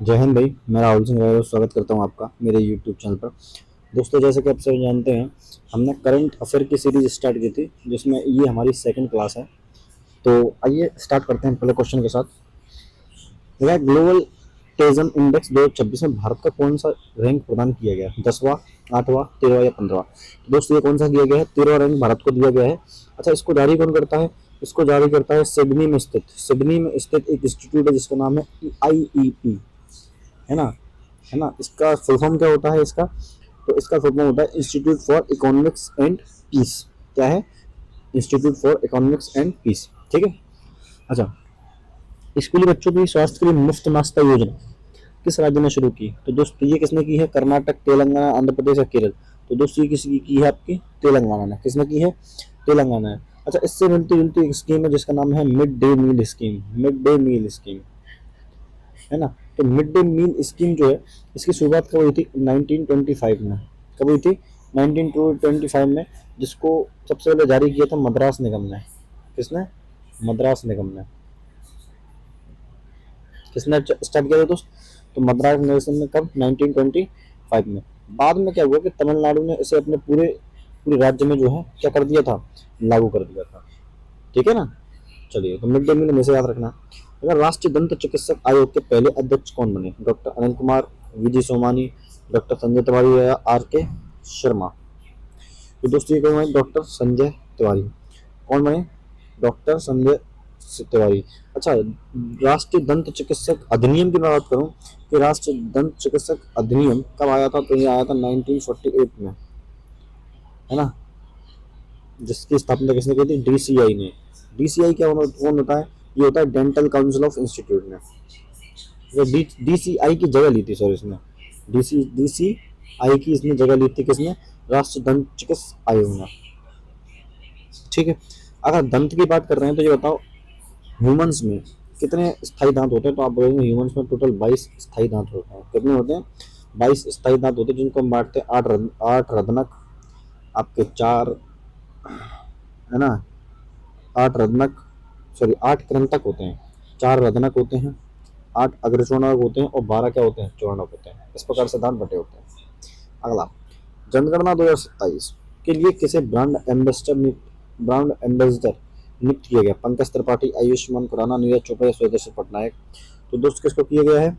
जय हिंद भाई। मैं राहुल सिंह राय स्वागत करता हूं आपका मेरे यूट्यूब चैनल पर। दोस्तों, जैसे कि आप सभी जानते हैं, हमने करंट अफेयर की सीरीज स्टार्ट की थी, जिसमें ये हमारी सेकंड क्लास है। तो आइए स्टार्ट करते हैं पहले क्वेश्चन के साथ। देखा, ग्लोबल टेजन इंडेक्स 2026 में भारत का कौन सा रैंक प्रदान किया गया है? 10वां, 8वां, 13वां या 15वां? तो दोस्तों, ये कौन सा किया गया है? 13वां रैंक भारत को दिया गया है। अच्छा, इसको जारी कौन करता है? इसको जारी करता है सिडनी में स्थित एक इंस्टीट्यूट है जिसका नाम है IEP, है ना। है ना। इसका फुल फॉर्म क्या होता है इसका? तो इसका फुल फॉर्म होता है institute for economics and peace. क्या है? Institute for economics and peace. ठीक है। अच्छा, स्कूली बच्चों की स्वास्थ्य के लिए मुफ्त नाश्ता योजना किस राज्य ने शुरू की? तो दोस्तों, ये किसने की है? कर्नाटक, तेलंगाना, आंध्र प्रदेश या केरल? तो दोस्तों, ये किसकी की है? आपकी तेलंगाना ने। किसने की है? तेलंगाना है। अच्छा, इससे मिलती जुलती एक स्कीम है जिसका नाम है mid day meal scheme. Mid day meal scheme, है ना। तो मिड डे मील स्कीम जो है, इसकी शुरुआत कब हुई थी? 1925 में। कब हुई थी? 1925 में। जिसको सबसे पहले जारी किया था मद्रास निगम ने। किसने? मद्रास निगम ने। किसने स्टार्ट किया था दोस्त? तो मद्रास निगम ने। कब? 1925 में। बाद में क्या हुआ कि तमिलनाडु ने इसे अपने पूरे पूरे राज्य में जो है क्या कर दिया था? लागू कर दिया था। ठीक है ना। चलिए, तो मिड डे मील हमेशा याद रखना। अगर राष्ट्रीय दंत चिकित्सक आयोग के पहले अध्यक्ष कौन बने? डॉक्टर अनंत कुमार, वीजी सोमानी, डॉक्टर संजय तिवारी या RK शर्मा? तो दोस्तों, ये कौन बने? डॉक्टर संजय तिवारी। कौन बने? डॉक्टर संजय तिवारी। अच्छा, राष्ट्रीय दंत चिकित्सक अधिनियम की मैं बात करूं कि राष्ट्रीय दंत चिकित्सक अधिनियम कब आया था? तो ये आया था 1948 में, है ना। जिसकी स्थापना किसने की थी? DCI ने। DCI क्या कौन होता है? ये होता है डेंटल काउंसिल ऑफ इंस्टीट्यूट ने। ये DCI की जगह ली थी, सॉरी, इसने DCI की इसने जगह ली थी। किसने? राष्ट्रीय दंत चिकित्सा आयोग ने। ठीक है। अगर दंत की बात कर रहे हैं तो ये बताओ, ह्यूमंस में कितने स्थायी दांत होते हैं? तो आप बोलेंगे ह्यूमंस में टोटल 22 स्थायी दांत होते हैं। कितने होते हैं? 22 स्थायी दांत होते हैं, जिनको हम बांटते हैं आठ रत्नक, आपके चार, है ना, 8 रत्नक, सॉरी 8 कृंतक होते हैं, 4 रत्नक होते हैं, 8 अग्रचूर्णक होते हैं और 12 क्या होते हैं? चूर्णक होते हैं। इस प्रकार से दांत बटे होते हैं। अगला, जनगणना 2027 के लिए किसे ब्रांड एम्बेसडर नियुक्त किया गया? पंकज त्रिपाठी, आयुष्मान खुराना, नीरज चोपड़ा या सुदर्शन पटनायक? तो दोस्त, किसको किया गया है?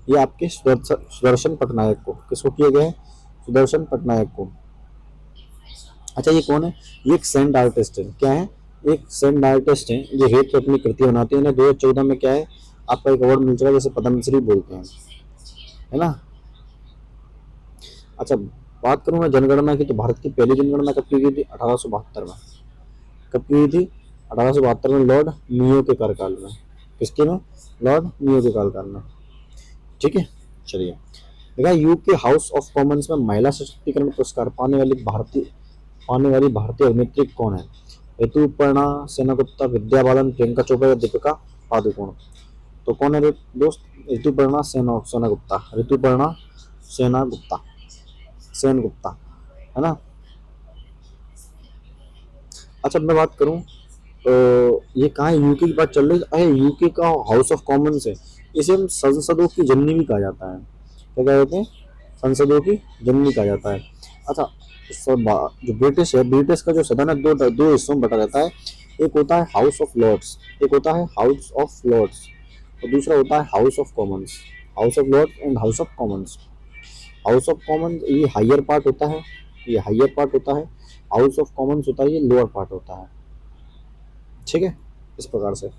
ये आपके सुदर्शन पटनायक को। किसको किया गया है? सुदर्शन पटनायक को। अच्छा, ये कौन है? ये एक सैंड आर्टिस्ट है। क्या है? एक सैंड आर्टिस्ट है। ये रेत पे अपनी कृति बनाते हैं। 2014 में क्या है? आपका एक अवार्ड मिल चुका है जिसे पद्मश्री बोलते हैं, है ना। अच्छा, बात करूँ मैं जनगणना की, तो भारत की पहली जनगणना कब की गई थी? 1872 में। कब की गई थी? 1872 में, लॉर्ड मियो के कार्यकाल में। किसके में? लॉर्ड मियो के कार्यकाल में। ठीक है। चलिए, देखा, यूके हाउस ऑफ कॉमन्स में महिला सशक्तिकरण पुरस्कार पाने वाली भारतीय अभिनेत्री कौन है? ऋतुपर्णा सेनगुप्ता, विद्या बालन, प्रियंका चोपड़ा या दीपिका पादुकोण? तो कौन है दोस्त? ऋतुपर्णा सेनगुप्ता। ऋतुपर्णा सेनगुप्ता, सेनगुप्ता, है ना। अच्छा, मैं बात करूं तो ये कहाँ है? यूके की बात चल रही है। यूके का हाउस ऑफ कॉमन्स है। इसे हम संसदों की जननी भी कहा जाता है। क्या कहते हैं? संसदों की जननी कहा जाता है। अच्छा, जो ब्रिटिश है, ब्रिटिश का जो सदन है, दो दो हिस्सों में बटा रहता है। एक होता है हाउस ऑफ लॉर्ड्स, एक होता है हाउस ऑफ लॉर्ड्स, और दूसरा होता है House of Commons. House of Lords and House of Commons. House of Commons ये हायर पार्ट होता है, ये हायर पार्ट होता है। हाउस ऑफ कॉमन्स होता है, ये लोअर पार्ट होता है। ठीक है। इस प्रकार से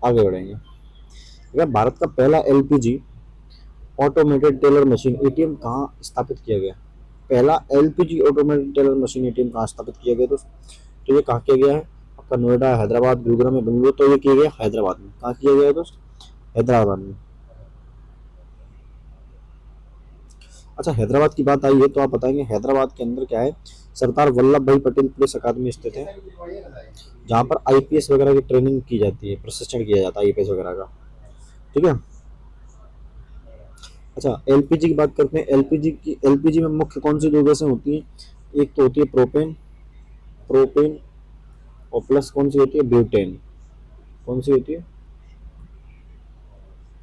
आगे बढ़ेंगे। अगर भारत का पहला LPG automated teller machine ATM कहाँ स्थापित किया गया? पहला LPG automated teller machine ATM कहाँ स्थापित किया गया दोस्त? तो ये कहाँ किया गया है? आपका नोएडा, हैदराबाद, गुरुग्राम में, बेंगलुरु। तो ये किया गया हैदराबाद में। कहाँ किया गया है दोस्त? हैदराबाद में। अच्छा, हैदराबाद की बात आई है तो आप बताएंगे हैदराबाद के अंदर क्या है? सरदार वल्लभ भाई पटेल पुलिस अकादमी स्थित है, जहाँ पर IPS वगैरह की ट्रेनिंग की जाती है, प्रशिक्षण किया जाता है IPS वगैरह का। ठीक है। अच्छा, LPG की बात करते हैं। LPG में मुख्य कौन सी दो गैसें होती हैं? एक तो होती है प्रोपेन, प्रोपेन, और प्लस कौन सी होती है? ब्यूटेन। कौन सी होती है?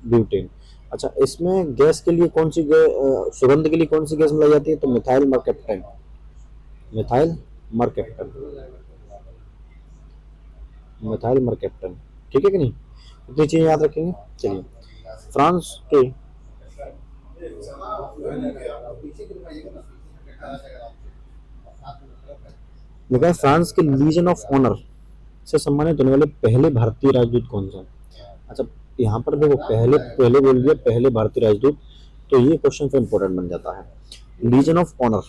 ब्यूटेन। अच्छा, इसमें गैस के लिए कौन सी सुगंध के लिए कौन सी गैस मिलाई जाती है? तो methyl mercaptan, methyl mercaptan, methyl mercaptan. ठीक है कि नहीं? इतनी चीजें याद रखेंगे। चलिए, फ्रांस के लिखा है फ्रांस के लीजन ऑफ ऑनर से सम्मानित होने वाले पहले भारतीय राजदूत कौन सा? अच्छा, यहाँ पर देखो पहले पहले बोल दिया पहले भारतीय राजदूत, तो ये क्वेश्चन फिर इंपॉर्टेंट बन जाता है। लीजन ऑफ ऑनर,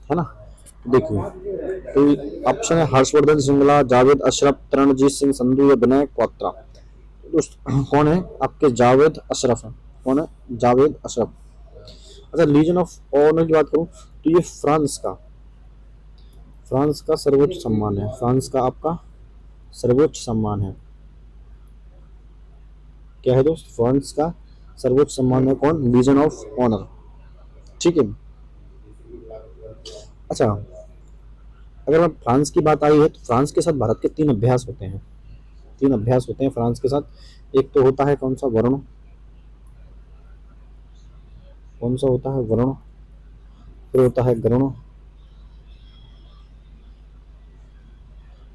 है ना? देखिए, तो ऑप्शन है हर्षवर्धन श्रृंगला, जावेद अशरफ, तरणजीत सिंह संधू या विनय क्वात्रा। दोस्त कौन है आपके? जावेद अशरफ है। कौन है? जावेद अशरफ। अच्छा, लीजन ऑफ ऑनर की बात करूं तो ये फ्रांस का सर्वोच्च सम्मान है। फ्रांस का आपका सर्वोच्च सम्मान है। क्या है दोस्त? फ्रांस का सर्वोच्च सम्मान है कौन? Legion of Honour. ठीक है। अच्छा, अगर मैं फ्रांस की बात आई है तो फ्रांस के साथ भारत के 3 अभ्यास होते हैं। 3 अभ्यास होते हैं फ्रांस के साथ। एक तो होता है कौन सा? वरुण। कौन सा होता है? वरुण। फिर होता है गरुण,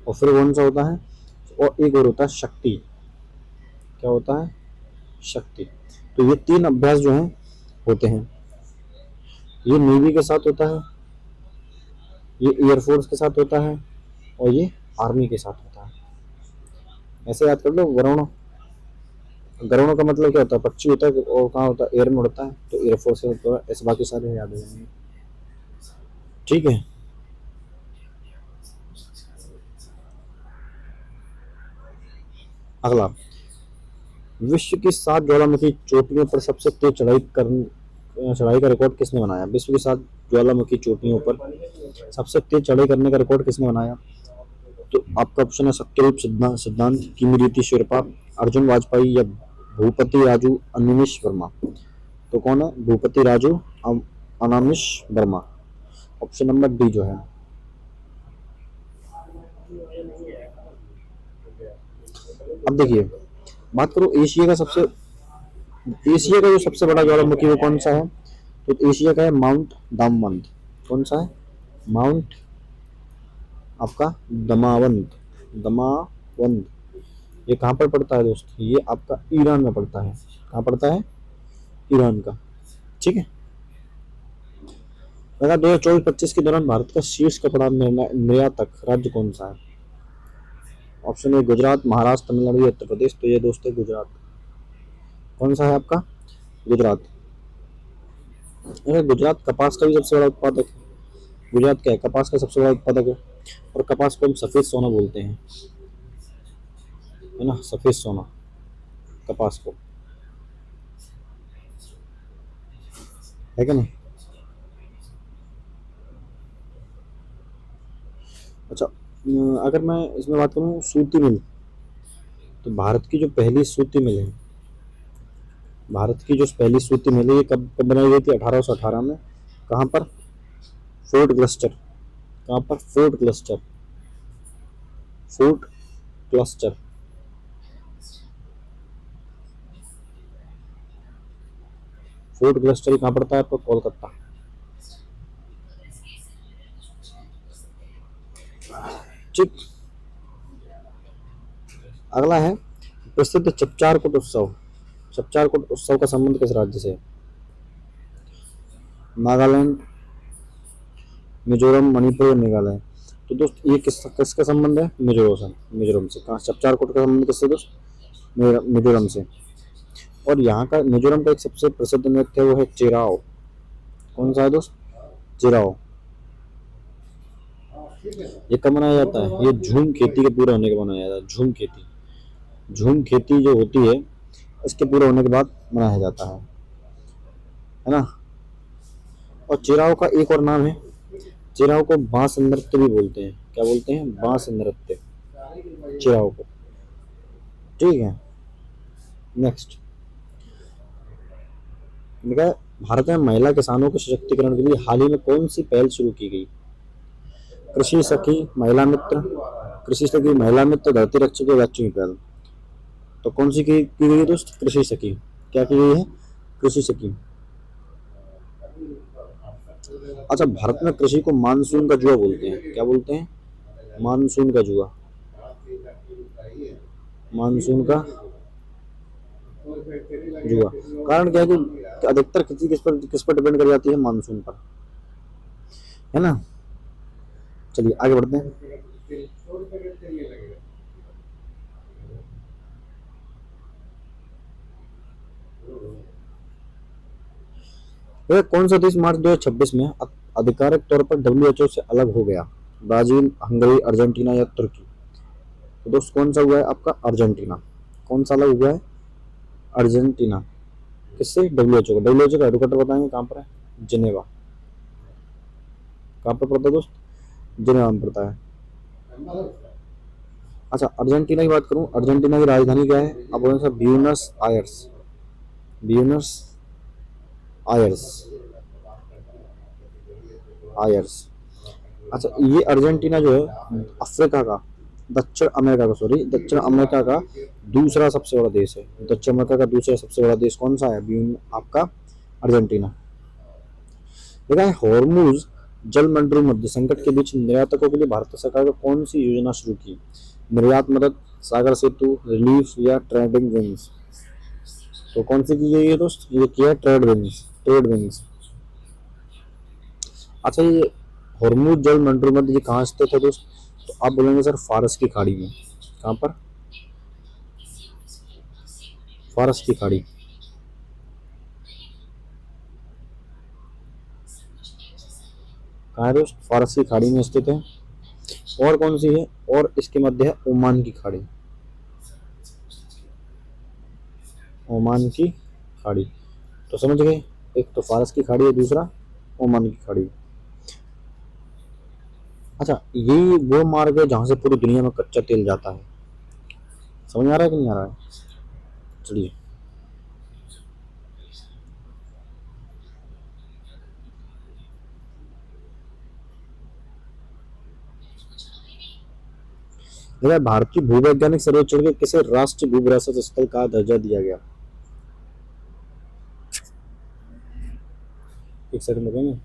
और फिर कौन सा होता है? और एक और होता है शक्ति। क्या होता है? शक्ति। तो ये 3 अभ्यास जो हैं होते हैं। ये नेवी के साथ होता है, ये एयरफोर्स के साथ होता है, और ये आर्मी के साथ होता है। ऐसे याद कर लो। वरुण, गरुड़ का मतलब क्या होता है? पक्षी होता है, और कहाँ होता है? एयर में उड़ता है, तो एयरफोर्स से होता है। ऐसे बाकी सारे याद हो जाएंगे। ठीक है। अगला, विश्व की 7 ज्वालामुखी चोटियों पर सबसे तेज चढ़ाई का रिकॉर्ड किसने बनाया? विश्व की 7 ज्वालामुखी चोटियों पर सबसे तेज चढ़ाई करने का रिकॉर्ड किसने बनाया? तो आपका ऑप्शन है सत्यरूप सिद्धांत, किमिरीति शेरपा, अर्जुन वाजपेयी या भूपति राजू अनिमिष वर्मा। तो कौन है? Bhupathi Raju Anamish Verma. Option number D जो है। अब देखिए, बात करो एशिया का जो सबसे बड़ा ज्वालामुखी वो कौन सा है? तो एशिया का है माउंट दामवंत। कौन सा है? माउंट आपका दमावंत, दमावंत। ये कहाँ पर पड़ता है दोस्त? ये आपका ईरान में पड़ता है। कहाँ पड़ता है? ईरान का। ठीक है। लगा 2024-25 के दौरान भारत का शीर्ष कपड़ा निर्यातक राज्य कौन सा है? ऑप्शन ए गुजरात, महाराष्ट्र, तमिलनाडु या उत्तर प्रदेश। तो ये दोस्त है गुजरात। कौन सा है आपका? गुजरात। गुजरात कपास का भी सबसे बड़ा उत्पादक है। गुजरात क्या है? कपास का सबसे बड़ा उत्पादक है। और कपास को हम सफेद सोना बोलते हैं, है ना? सफेद सोना कपास को, है क्या नहीं? अच्छा, अगर मैं इसमें बात करूँ सूती मिल, तो भारत की जो पहली सूती मिल है, भारत की जो पहली सूती मिल है, ये कब बनाई गई थी? 1818 में। कहाँ पर? Fort cluster. कहाँ पर? Fort cluster, fort cluster. Fort cluster कहाँ पड़ता है आपका? कोलकाता। ठीक। अगला है प्रसिद्ध चपचारकुट उत्सव। चपचारकुट उत्सव का संबंध किस राज्य से है? नागालैंड, मिजोरम, मणिपुर या मेघालय। तो दोस्त ये किसका संबंध है? मिजोरम से। कहाँ? चपचारकुट का संबंध किससे दोस्त? मिजोरम से। और यहाँ का मिजोरम का एक सबसे प्रसिद्ध नृत्य है, वो है चेराओ। कौन सा है दोस्त? चेराओ। ये कब मनाया जाता है? ये झूम खेती के पूरा होने के बाद मनाया जाता है। झूम खेती, झूम खेती जो होती है इसके पूरा होने के बाद मनाया जाता है ना? और चिराव का एक और नाम है, चिराव को बांस नृत्य भी बोलते हैं। क्या बोलते हैं? बांस नृत्य, चिराव को। ठीक है। नेक्स्ट देखा, भारत में महिला किसानों के सशक्तिकरण के लिए हाल ही में कौन सी पहल शुरू की गई? कृषि सखी, महिला मित्र, कृषि सखी, महिला मित्र, धरती रक्षक या बच्चों की पहल। तो कौन सी की गई दोस्त? कृषि सखी। क्या की गई है? कृषि स्कीम। अच्छा, भारत में कृषि को मानसून का जुआ बोलते हैं। क्या बोलते हैं? मानसून का जुआ। मानसून का जुआ। कारण क्या है कि अधिकतर खेती किस पर डिपेंड कर जाती है? मानसून पर, है ना। चलिए आगे बढ़ते हैं। वह कौन सा देश मार्च 2026 में आधिकारिक तौर पर डब्ल्यूएचओ से अलग हो गया? ब्राजील, हंगरी, अर्जेंटीना या तुर्की? तो दोस्त कौन सा हुआ है आपका? अर्जेंटीना। कौन सा अलग हुआ है? अर्जेंटीना। किससे? डब्ल्यूएचओ का। डब्ल्यूएचओ का हेडक्वार्टर बताएंगे कहाँ पर है? जिनेवा। कहाँ पर पड़ता है दोस्त? जिनेवा में पड़ता है। अच्छा, अर्जेंटीना की बात करूं, अर्जेंटीना की राजधानी क्या है? आप बोलेंगे sir Buenos Aires. Buenos Aires. Aires. अच्छा, ये अर्जेंटीना जो है अफ्रीका का, दक्षिण अमेरिका का, सॉरी, दक्षिण अमेरिका का दूसरा सबसे बड़ा देश है। दक्षिण अमेरिका का दूसरा सबसे बड़ा देश कौन सा है? ब्यून आपका अर्जेंटीना। देखा है, हॉर्मूज जल मंडल मध्य संकट के बीच निर्यातकों के लिए भारत सरकार ने कौन सी योजना शुरू की? निर्यात मदद, सागर सेतु, रिलीफ या ट्रेडिंग विंग्स? तो कौन सी की गई है दोस्त? ये किया है ट्रेड विंग्स। Trade wings. अच्छा, ये हॉर्मूज जल मंडल मध्य ये कहाँ स्थित है दोस्त? तो आप बोलेंगे सर फारस की खाड़ी में। कहाँ पर? फारस की खाड़ी। कहाँ है दोस्त? फारस की खाड़ी में स्थित है। और कौन सी है? और इसके मध्य है ओमान की खाड़ी। ओमान की खाड़ी। तो समझ गए, एक तो फारस की खाड़ी है, दूसरा ओमान की खाड़ी। अच्छा, ये वो मार्ग है जहां से पूरी दुनिया में कच्चा तेल जाता है। समझ आ रहा है कि नहीं आ रहा है? चलिए, देखा, भारतीय भूवैज्ञानिक सर्वेक्षण के किसे राष्ट्रीय भू विरासत स्थल का दर्जा दिया गया? एक सेकंड लगेंगे।